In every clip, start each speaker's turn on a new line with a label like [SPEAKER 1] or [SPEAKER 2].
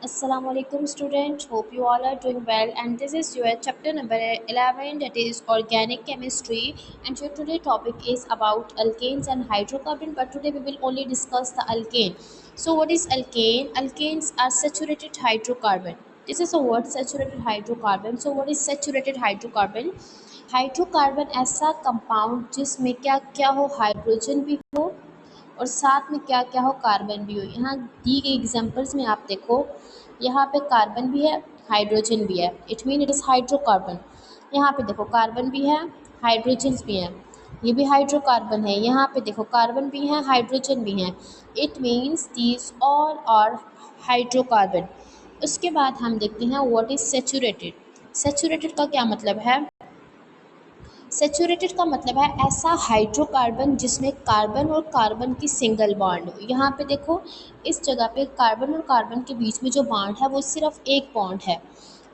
[SPEAKER 1] Assalamu alaikum students, hope you all are doing well, and this is your chapter number 11, that is organic chemistry. And your today topic is about alkanes and hydrocarbon, but today we will only discuss the alkane. So what is alkane? Alkanes are saturated hydrocarbon. This is a word, saturated hydrocarbon. So what is saturated hydrocarbon? Hydrocarbon ऐसा compound जिसमें क्या क्या हो, hydrogen भी हो और साथ में क्या क्या हो, कार्बन भी हो। यहाँ दी गई एग्जांपल्स में आप देखो, यहाँ पे कार्बन भी है, हाइड्रोजन भी है, it mean it is hydrocarbon. यहाँ पे देखो कार्बन भी है, हाइड्रोजन्स भी हैं, ये भी हाइड्रोकार्बन है। यहाँ पे देखो कार्बन भी है, हाइड्रोजन भी हैं, it means these all are hydrocarbon. उसके बाद हम देखते हैं व्हाट इज़ सेचूरेटेड। सेचूरेटेड का क्या मतलब है? सेचूरेटेड का मतलब है ऐसा हाइड्रोकार्बन जिसमें कार्बन और कार्बन की सिंगल बॉन्ड हो। यहाँ पे देखो, इस जगह पे कार्बन और कार्बन के बीच में जो बॉन्ड है वो सिर्फ एक बॉन्ड है।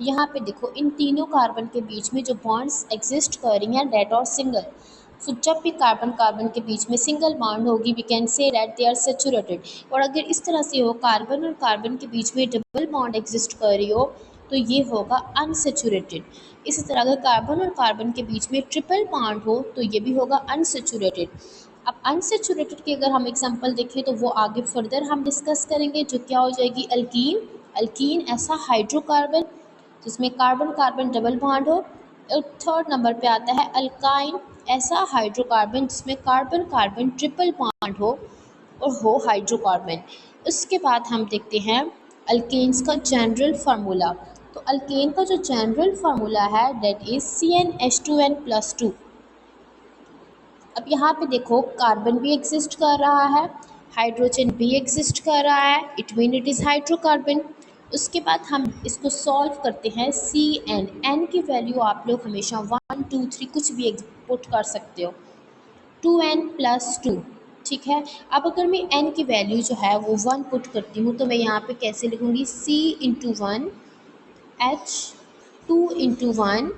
[SPEAKER 1] यहाँ पे देखो, इन तीनों कार्बन के बीच में जो बॉन्ड्स एग्जिस्ट कर रही हैं, डेट और सिंगल। सो जब भी कार्बन कार्बन के बीच में सिंगल बॉन्ड होगी, we can say that they are saturated. और अगर इस तरह से हो, कार्बन और कार्बन के बीच में डबल बॉन्ड एग्जिस्ट कर रही हो, तो ये होगा अनसेचूरेटेड। इसी तरह अगर कार्बन और कार्बन के बीच में ट्रिपल बॉन्ड हो, तो ये भी होगा अनसेचूरेटेड। अब अनसेचूरेटेड की अगर हम एग्जांपल देखें तो वो आगे फर्दर हम डिस्कस करेंगे, जो क्या हो जाएगी, अल्कीन। अल्कीन ऐसा हाइड्रोकार्बन जिसमें कार्बन कार्बन डबल बॉन्ड हो। और थर्ड नंबर पे आता है अल्काइन, ऐसा हाइड्रोकार्बन जिसमें कार्बन कार्बन ट्रिपल बॉन्ड हो और हो हाइड्रोकार्बन। उसके बाद हम देखते हैं अल्केन्स का जनरल फार्मूला। तो अल्केन का जो जनरल फार्मूला है दैट इज CnH2n+2। अब यहाँ पे देखो, कार्बन भी एग्जिस्ट कर रहा है, हाइड्रोजन भी एग्जिस्ट कर रहा है, it mean it is hydrocarbon. उसके बाद हम इसको सॉल्व करते हैं। Cn की वैल्यू आप लोग हमेशा 1 2 3 कुछ भी पुट कर सकते हो, 2n+2, ठीक है। अब अगर मैं n की वैल्यू जो है वो 1 पुट करती हूँ, तो मैं यहाँ पे कैसे लिखूँगी, C×1 H2×1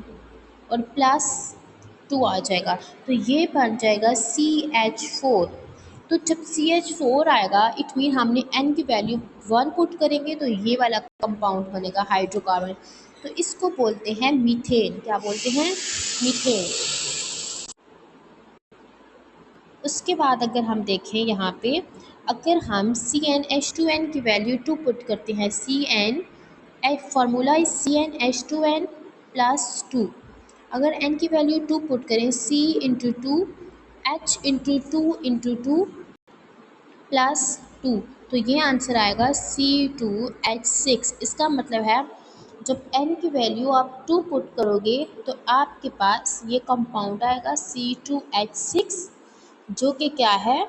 [SPEAKER 1] और +2 आ जाएगा, तो ये बन जाएगा CH4। तो जब CH4 आएगा, इट मीन हमने n की वैल्यू 1 पुट करेंगे, तो ये वाला कंपाउंड बनेगा हाइड्रोकार्बन। तो इसको बोलते हैं मीथेन। क्या बोलते हैं? मीथेन। उसके बाद अगर हम देखें यहाँ पे, अगर हम CnH2n की वैल्यू 2 पुट करते हैं, फार्मूला इज CnH2n+2। अगर n की वैल्यू 2 पुट करें, C×2 H×2 +2, तो ये आंसर आएगा C2H6। इसका मतलब है जब n की वैल्यू आप 2 पुट करोगे तो आपके पास ये कंपाउंड आएगा C2H6, जो कि क्या है,